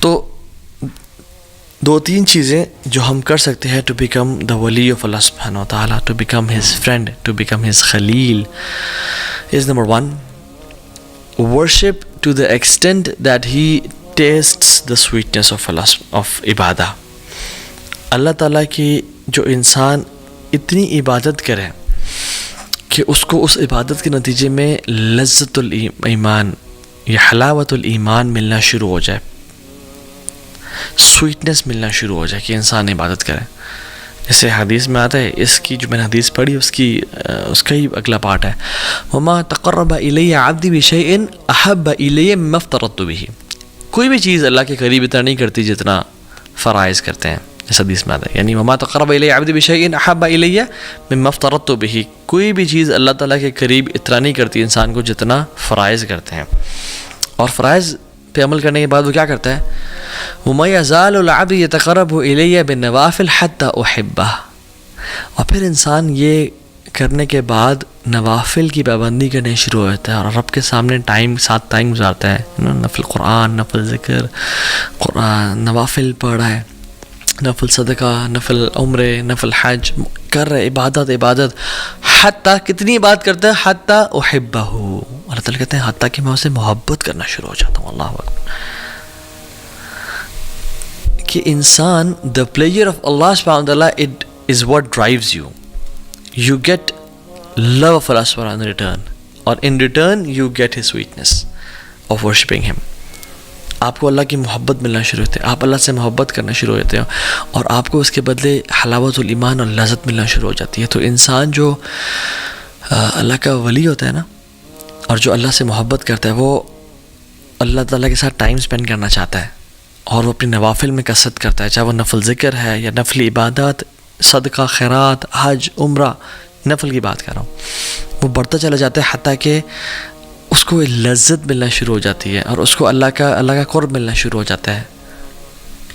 تو دو تین چیزیں جو ہم کر سکتے ہیں ٹو بیکم دا ولی آف اللہ سبحانہ و تعالیٰ, to become his friend, to become his خلیل, is number 1, worship to the extent that he tastes the sweetness of عبادہ. اللہ تعالیٰ کی جو انسان اتنی عبادت کرے کہ اس کو اس عبادت کے نتیجے میں لذت الایمان یا حلاوت الایمان ملنا شروع ہو جائے, سویٹنس ملنا شروع ہو جائے کہ انسان عبادت کرے. جیسے حدیث میں آتا ہے, اس کی جو میں نے حدیث پڑھی اس کا ہی اگلا پارٹ ہے, وما تقرب الی عبدی بشیء احب الی مما افترضت به. کوئی بھی چیز اللہ کے قریب اتنا نہیں کرتی جتنا فرائض کرتے ہیں, اس حدیث میں آتا ہے. یعنی وما تقرب الی عبدی بشیء احب الی مما افترضت به, کوئی بھی چیز اللہ تعالیٰ کے قریب اتنا نہیں کرتی انسان کو جتنا فرائض کرتے ہیں. اور فرائض پہ عمل کرنے کے بعد وہ کیا کرتا ہے, وَمَا يَزَالُ الْعَبْدُ يَتَقَرَّبُ إِلَيَّ بِالنَّوَافِلِ حَتَّى أُحِبَّهُ. اور پھر انسان یہ کرنے کے بعد نوافل کی پابندی کرنے شروع ہو جاتا ہے اور رب کے سامنے ساتھ ٹائم گزارتا ہے, نفل قرآن, نفل ذکر, قرآن, نوافل پڑھ رہا ہے, نفل صدقہ, نفل عمرے, نفل حج کر رہے, عبادت حتیٰ کتنی بات کرتا ہے, حتیٰ احبہ. اللہ تعالیٰ کہتے ہیں حتیٰ کہ میں اسے محبت کرنا شروع ہو جاتا ہوں. اللہ اکبر. کہ انسان the pleasure of Allah subhanahu wa ta'ala, it is what drives you. You get love of Allah subhanahu wa ta'ala in return, or in return you get his sweetness of worshipping him. آپ کو اللہ کی محبت ملنا شروع ہوتے ہیں, آپ اللہ سے محبت کرنا شروع ہوتے ہیں اور آپ کو اس کے بدلے حلاوت الایمان اور لذت ملنا شروع ہو جاتی ہے. تو انسان جو اللہ کا ولی ہوتا ہے نا, اور جو اللہ سے محبت کرتا ہے, وہ اللہ تعالیٰ کے ساتھ ٹائم سپینڈ کرنا چاہتا ہے اور وہ اپنی نوافل میں کثرت کرتا ہے, چاہے وہ نفل ذکر ہے یا نفل عبادات, صدقہ, خیرات, حج, عمرہ, نفل کی بات کر رہا ہوں. وہ بڑھتا چلا جاتا ہے حتیٰ کہ اس کو لذت ملنا شروع ہو جاتی ہے اور اس کو اللہ کا قرب ملنا شروع ہو جاتا ہے.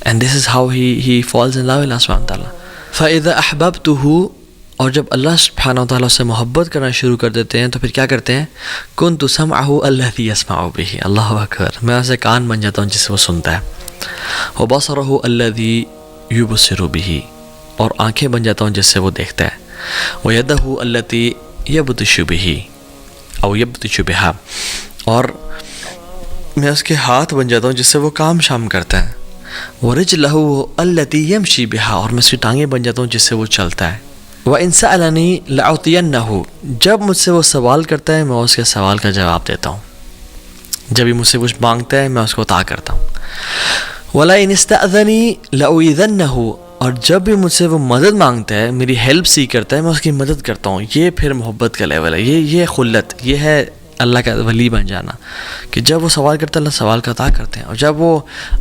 And this is how he falls in love with اللہ سبحانہ وتعالی. فاذا احببته, اور جب اللہ سبحانہ وتعالیٰ سے محبت کرنا شروع کر دیتے ہیں تو پھر کیا کرتے ہیں, كنت سمعه الذي يسمع به. اللہ اکبر. میں اسے کان بن جاتا ہوں جس سے وہ سنتا ہے. وبصره الذي يبصر به, اور آنکھیں بن جاتا ہوں جس سے وہ دیکھتا ہے. ويده التي يبطش به او يبطش بها, اور میں اس کے ہاتھ بن جاتا ہوں جس سے وہ کام شام کرتا ہے. ورجله التي يمشي بها, اور میں اس کی ٹانگیں بن جاتا ہوں جس سے وہ چلتا ہے. وَإِن سَأَلَنِي لَأُعْطِيَنَّهُ, جب مجھ سے وہ سوال کرتا ہے میں اس کے سوال کا جواب دیتا ہوں. جب بھی مجھ سے کچھ مانگتا ہے میں اس کو عطا کرتا ہوں. وَلَئِنِ اسْتَأْذَنِي لَأُؤِذَنَّهُ, اور جب بھی مجھ سے وہ مدد مانگتا ہے, میری ہیلپ سی کرتا ہے, میں اس کی مدد کرتا ہوں. یہ پھر محبت کا لیول ہے, یہ خلت, یہ ہے اللہ کا ولی بن جانا. کہ جب وہ سوال کرتا ہے اللہ سوال کا عطا کرتے ہیں, اور جب وہ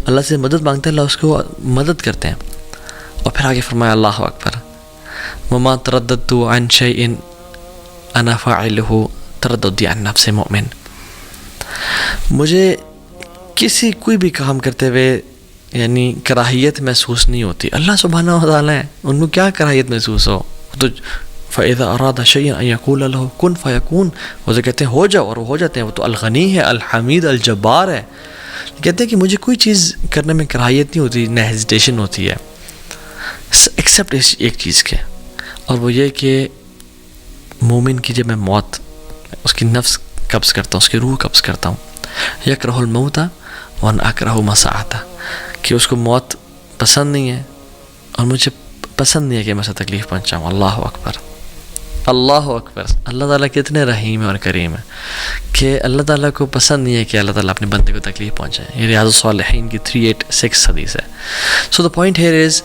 اللہ سے مدد مانگتا ہے اللہ اس کو مدد کرتے ہیں. اور پھر آگے فرمایا اللہ اکبر, وما ترددت عن شيء انا فاعله ترددي عن نفس مؤمن. مجھے کوئی بھی کام کرتے ہوئے یعنی کراہیت محسوس نہیں ہوتی. اللہ سبحانہ و تعالیٰ ہے, ان کو کیا کراہیت محسوس ہو. تو فاذا اراد شيئا ان يقول له كن فيكون, وہ جو کہتے ہیں ہو جاؤ اور وہ ہو جاتے ہیں. وہ تو الغنی ہے, الحمید, الجبار ہے. کہتے ہیں کہ مجھے کوئی چیز کرنے میں کراہیت نہیں ہوتی, نہ ہیزیٹیشن ہوتی ہے, ایکسیپٹ ایک چیز کے, اور وہ یہ کہ مومن کی جب میں موت, اس کی نفس قبض کرتا ہوں, اس کی روح قبض کرتا ہوں. یکرہ الموت وانا اکرہ مساعتہ, کہ اس کو موت پسند نہیں ہے اور مجھے پسند نہیں ہے کہ میں اسے تکلیف پہنچاؤں. اللہ اکبر, اللہ اکبر. اللہ تعالیٰ کتنے رحیم اور کریم ہے کہ اللہ تعالیٰ کو پسند نہیں ہے کہ اللہ تعالیٰ اپنے بندے کو تکلیف پہنچائے. یہ ریاض الصالحین کی 386 حدیث ہے. سو دا پوائنٹ ہیئر از,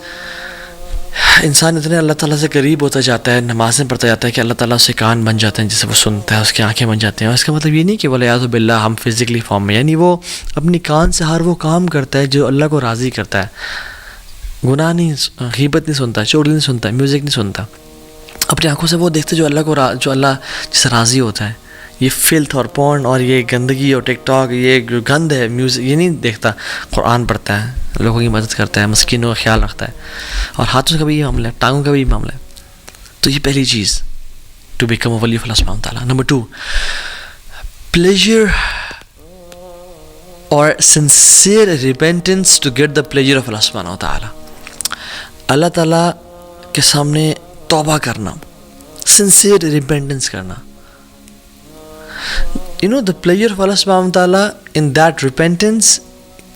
انسان اتنے اللہ تعالیٰ سے قریب ہوتا جاتا ہے, نمازیں پڑھتا جاتا ہے کہ اللہ تعالیٰ اس سے کان بن جاتے ہیں جسے وہ سنتا ہے, اس کی آنکھیں بن جاتے ہیں. اور اس کا مطلب یہ نہیں کہ والعیاذ باللہ ہم فزیکلی فارم میں, یعنی وہ اپنی کان سے ہر وہ کام کرتا ہے جو اللہ کو راضی کرتا ہے. گناہ نہیں, غیبت نہیں سنتا, چغلی نہیں سنتا, میوزک نہیں سنتا. اپنی آنکھوں سے وہ دیکھتے جو اللہ جس سے راضی ہوتا ہے. یہ فلتھ اور پورن اور یہ گندگی اور ٹک ٹاک, یہ جو گند ہے میوزک, یہ نہیں دیکھتا. قرآن پڑھتا ہے, لوگوں کی مدد کرتا ہے, مسکینوں کا خیال رکھتا ہے, اور ہاتھوں کا بھی یہ معاملہ ہے, ٹانگوں کا بھی یہ معاملہ ہے. تو یہ پہلی چیز, ٹو بیکم اے ولی آف اللہ سبحانہ وتعالیٰ. Number 2, pleasure or sincere repentance to get the pleasure of Allah subhanahu wa ta'ala. اللہ تعالیٰ کے سامنے توبہ کرنا, sincere repentance کرنا. You know, the pleasure of Allah subhanahu wa ta'ala in that repentance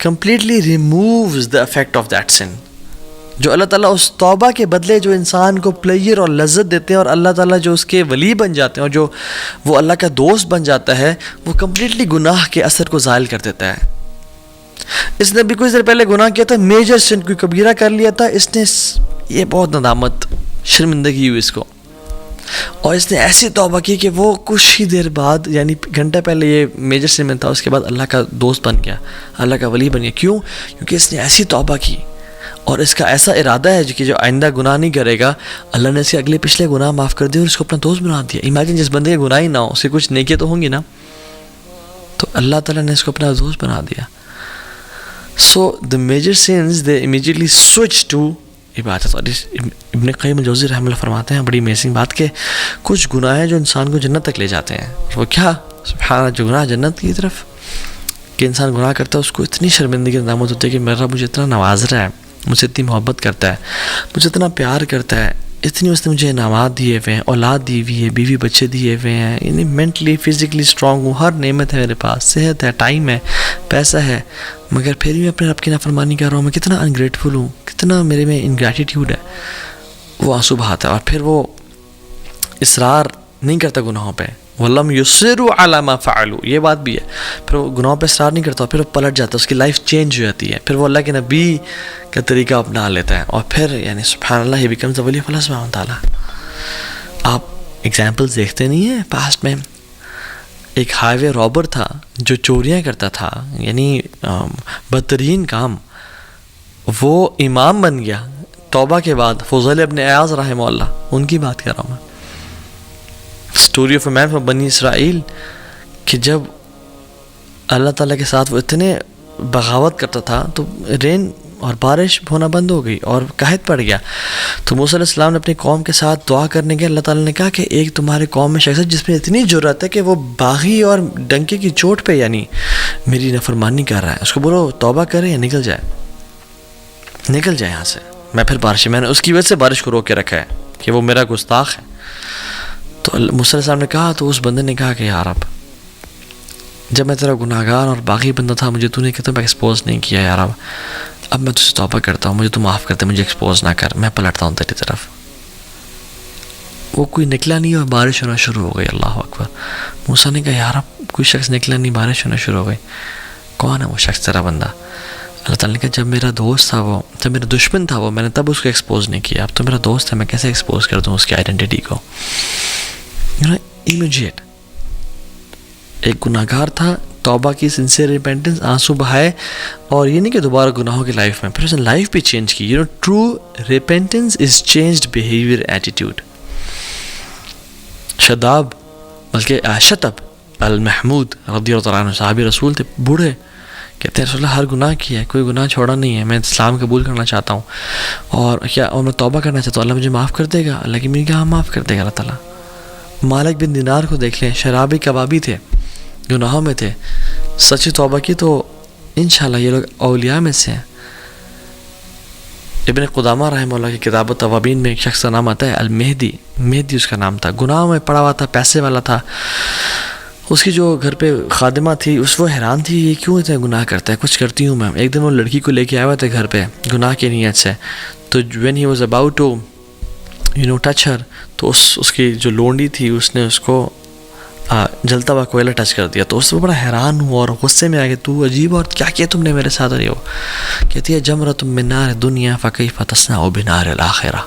completely removes the effect of that sin. جو اللہ تعالیٰ اس توبہ کے بدلے جو انسان کو پلیجر اور لذت دیتے ہیں, اور اللہ تعالیٰ جو اس کے ولی بن جاتے ہیں اور جو وہ اللہ کا دوست بن جاتا ہے, وہ کمپلیٹلی گناہ کے اثر کو زائل کر دیتا ہے. اس نے بھی کچھ دیر پہلے گناہ کیا تھا, میجر سن, کوئی کبیرہ کر لیا تھا, اس نے یہ بہت ندامت, شرمندگی ہوئی اس کو, اور اس نے ایسی توبہ کی کہ وہ کچھ ہی دیر بعد, یعنی گھنٹہ پہلے یہ میجر سن میں تھا, اس کے بعد اللہ کا دوست بن گیا, اللہ کا ولی بن گیا. کیوں؟ کیونکہ اس نے ایسی توبہ کی اور اس کا ایسا ارادہ ہے کہ جو آئندہ گناہ نہیں کرے گا, اللہ نے اس کے اگلے پچھلے گناہ معاف کر دیے اور اس کو اپنا دوست بنا دیا. امیجن جس بندے کے گناہ ہی نہ ہو, اس کے کچھ نیکیاں تو ہوں گی نا, تو اللہ تعالیٰ نے اس کو اپنا دوست بنا دیا. So the major sins, they immediately switch to عبادت. اور ابن قیم الجوزی رحمہ اللہ فرماتے ہیں بڑی امیزنگ بات کہ کچھ گناہ ہیں جو انسان کو جنت تک لے جاتے ہیں. اور وہ کیا؟ سبحان اللہ, جو گناہ جنت کی طرف, کہ انسان گناہ کرتا ہے اس کو اتنی شرمندگی ندامت ہوتی ہے کہ میرا مجھے اتنا نواز رہا ہے, مجھ سے اتنی محبت کرتا ہے, مجھے اتنا پیار کرتا ہے, اتنی اس نے مجھے انعامات دیے ہوئے ہیں, اولاد دی ہوئی ہے, بیوی بچے دیے ہوئے ہیں, یعنی مینٹلی فزیکلی اسٹرانگ ہوں, ہر نعمت ہے میرے پاس, صحت ہے, ٹائم ہے, پیسہ ہے, مگر پھر بھی میں اپنے رب کی نافرمانی کر رہا ہوں. میں کتنا انگریٹفل ہوں, کتنا میرے میں انگریٹیٹیوڈ ہے. وہ آنسو بہاتا ہے اور پھر وہ اصرار نہیں کرتا گناہوں پہ. وَلَمْ يُصِرُّوا عَلَى مَا فَعَلُوا, یہ بات بھی ہے. پھر وہ گناہوں پہ اصرار نہیں کرتا, پھر وہ پلٹ جاتا ہے, اس کی لائف چینج ہو جاتی ہے, پھر وہ اللہ کے نبی کا طریقہ اپنا لیتا ہے, اور پھر یعنی سبحان اللہ ہی بیکمز ولی آف اللہ سبحانہ و تعالیٰ. آپ ایگزامپلز دیکھتے نہیں ہیں پاسٹ میں. ایک ہائی وے رابر تھا جو چوریاں کرتا تھا, یعنی بدترین کام, وہ امام بن گیا توبہ کے بعد. فضیل ابن عیاض رحمہ اللہ, ان کی بات کر رہا ہوں میں. Story of a man from Bani Israel, کہ جب اللہ تعالیٰ کے ساتھ وہ اتنے بغاوت کرتا تھا تو رین اور بارش ہونا بند ہو گئی اور قحط پڑ گیا. تو موسیٰ علیہ السلام نے اپنی قوم کے ساتھ دعا کرنے کے, اللہ تعالیٰ نے کہا کہ ایک تمہارے قوم میں شخص ہے جس میں اتنی جرأت ہے کہ وہ باغی اور ڈنکے کی چوٹ پہ یعنی میری نافرمانی کر رہا ہے, اس کو بولو توبہ کرے یا نکل جائے, نکل جائے یہاں سے, میں پھر بارش, میں نے اس کی وجہ سے بارش کو روک کے رکھا ہے کہ وہ میرا گستاخ ہے. تو موسیٰ علیہ السلام نے کہا, تو اس بندے نے کہا کہ یار اب جب میں تیرا گناہ گار اور باغی بندہ تھا, مجھے تو نے کہتا میں ایکسپوز نہیں کیا یار, اب میں تجھ سے توبہ کرتا ہوں, مجھے تو معاف کرتے, مجھے ایکسپوز نہ کر, میں پلٹتا ہوں تیری طرف. وہ کوئی نکلا نہیں اور بارش ہونا شروع ہو گئی. اللہ اکبر. موسیٰ نے کہا یار اب کوئی شخص نکلا نہیں, بارش ہونا شروع ہو گئی, کون ہے وہ شخص تیرا بندہ؟ اللہ تعالیٰ نے کہا جب میرا دوست تھا وہ, جب میرا دشمن تھا وہ, میں نے تب اس کو ایکسپوز نہیں کیا, اب تو میرا دوست ہے, میں کیسے ایکسپوز کر دوں اس کی آئیڈینٹی کو. امیجیٹ ایک گناہ گار تھا, توبہ کی, سنسیئر ریپینٹنس, آنسو بہائے, اور یہ نہیں کہ دوبارہ گناہوں کی لائف میں, پھر اس نے لائف بھی چینج کی. ٹرو ریپینٹنس از چینجڈ بیہیویئر ایٹیٹیوڈ. شداب بلکہ شتب المحمود رضی اللہ عنہ, صحابی رسول تھے, بوڑھے, کہتے ہیں رسول اللہ ہر گناہ کیا ہے, کوئی گناہ چھوڑا نہیں ہے, میں اسلام قبول کرنا چاہتا ہوں, اور میں توبہ کرنا چاہتا ہوں, اللہ مجھے معاف کر دے گا؟ اللہ کی میری کہا معاف کر دے گا اللہ تعالیٰ. مالک بن دینار کو دیکھ لیں, شرابی کبابی تھے, گناہوں میں تھے, سچی توبہ کی تو انشاءاللہ یہ لوگ اولیاء میں سے ہیں. ابن قدامہ رحمہ اللہ کی کتاب التوابین میں ایک شخص کا نام آتا ہے المہدی, مہدی اس کا نام تھا, گناہوں میں پڑا ہوا تھا, پیسے والا تھا. اس کی جو گھر پہ خادمہ تھی اس وہ حیران تھی یہ کیوں اتنے گناہ کرتا ہے, کچھ کرتی ہوں میں. ایک دن وہ لڑکی کو لے کے آیا ہوا تھا گھر پہ گناہ کی نیت سے, تو when he was about to touch her, تو اس کی جو لونڈی تھی اس نے اس کو جلتا ہوا کوئلہ ٹچ کر دیا. تو اس سے بڑا حیران ہوا اور غصے میں آ گیا, تو عجیب اور کیا کیا تم نے میرے ساتھ. رہی ہو کہتی ہے جمرۃ من نار دنیا فکیف تصنع بنار الآخرہ,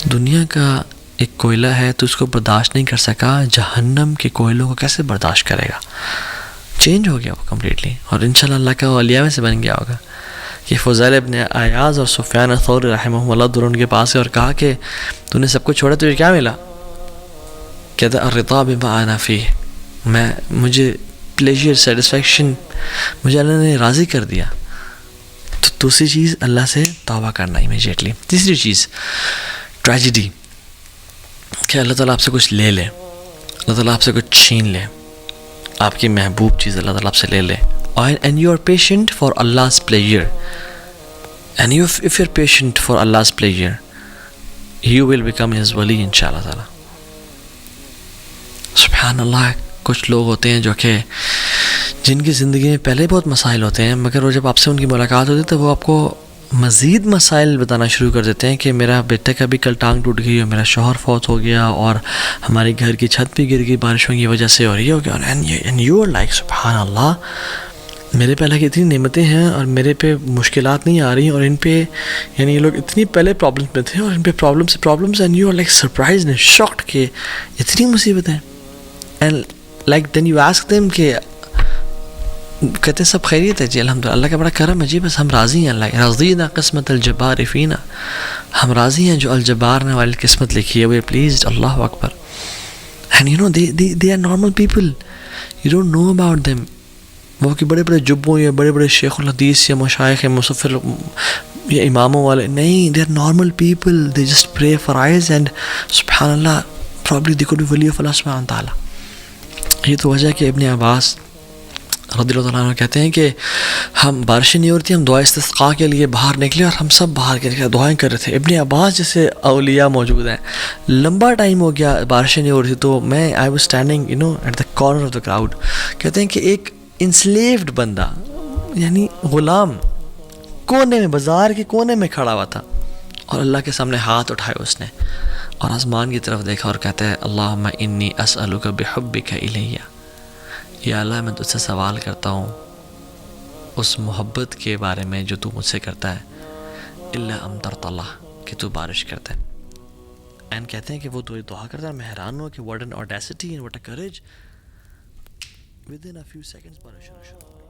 دنیا کا ایک کوئلہ ہے تو اس کو برداشت نہیں کر سکا, جہنم کے کوئلوں کو کیسے برداشت کرے گا. چینج ہو گیا وہ کمپلیٹلی, اور انشاءاللہ اللہ کا اولیاء میں سے بن گیا ہوگا. کہ فضیل ابن عیاض اور سفیان الثوری رحمہ اللہ دونوں کے پاس اور کہا کہ تو نے سب کچھ چھوڑا, تجھے کیا ملا؟ کہتا الرضا بما انا فیہ, مجھے پلیجر, سیٹسفیکشن, مجھے اللہ نے راضی کر دیا. تو دوسری چیز اللہ سے توبہ کرنا امیجیٹلی. تیسری چیز ٹریجڈی, کہ اللہ تعالیٰ آپ سے کچھ لے لے, اللہ تعالیٰ آپ سے کچھ چھین لے, آپ کی محبوب چیز اللہ تعالیٰ آپ سے لے لے, and you are patient for Allah's pleasure, and if you're patient for Allah's pleasure, you will become his wali inshallah ta'ala. سبحان کچھ لوگ ہوتے ہیں جو کہ جن کی زندگی میں پہلے بہت مسائل ہوتے ہیں، مگر وہ جب آپ سے ان کی ملاقات ہوتی ہے تو وہ آپ کو مزید مسائل بتانا شروع کر دیتے ہیں کہ میرا بیٹے کا بھی کل ٹانگ ٹوٹ گئی، اور میرا شوہر فوت ہو گیا، اور ہماری گھر کی چھت بھی گر گئی بارشوں کی وجہ سے، اور یہ ہو گیا. اینڈ یو آر لائک سبحان اللہ، میرے پہ اللہ کی اتنی نعمتیں ہیں اور میرے پہ مشکلات نہیں آ رہی، اور ان پہ یعنی یہ لوگ اتنی پہلے پرابلمس میں تھے اور ان پہ problems and you are like surprise and shocked کہ اتنی مصیبتیں. And like then you ask them کہ کہتے ہیں سب خیریت ہے جی الحمدللہ، اللہ کا بڑا کرم ہے جی، بس ہم راضی ہیں، اللہ رضینا قسمت الجبار فینا، ہم راضی ہیں جو الجبار نے والی قسمت لکھی ہے، وی آر پلیزڈ. اللہ اکبر. And you know they are normal people, you don't know about them. وہ کہ بڑے بڑے جبوں یا بڑے بڑے شیخ الحدیث یا مشائخ مصفر یا اماموں والے نہیں، they are normal people, they just pray for eyes and سبحان اللہ پرابلی دے کوڈ بی ولی آف اللہ سبحانہ تعالیٰ. یہ تو وجہ ہے کہ ابن عباس رضی اللہ تعالیٰ عنہ کہتے ہیں کہ ہم بارشیں نہیں ہو رہی تھی، ہم دعا استسقاء کے لیے باہر نکلے اور ہم سب باہر کے دعائیں کر رہے تھے. ابن عباس جیسے اولیاء موجود ہیں، لمبا ٹائم ہو گیا بارشیں نہیں ہو رہی تھی، تو میں I was standing at the corner of the crowd. کہتے ہیں کہ ایک انسلیوڈ بندہ یعنی غلام کونے میں، بازار کے کونے میں کھڑا ہوا تھا، اور اللہ کے سامنے ہاتھ اٹھائے اس نے اور آسمان کی طرف دیکھا اور کہتا ہے اللہم انی اسألک بحبک الیہ، یا اللہ میں تجھ سے سوال کرتا ہوں اس محبت کے بارے میں جو تو مجھ سے کرتا ہے، الا امطرت اللہ، کہ تو بارش کرتا ہے. اینڈ کہتے ہیں کہ وہ دعا کرتا ہے، میں حیران ہوں کہ what an audacity and what a courage. Within a few seconds بارش شروع.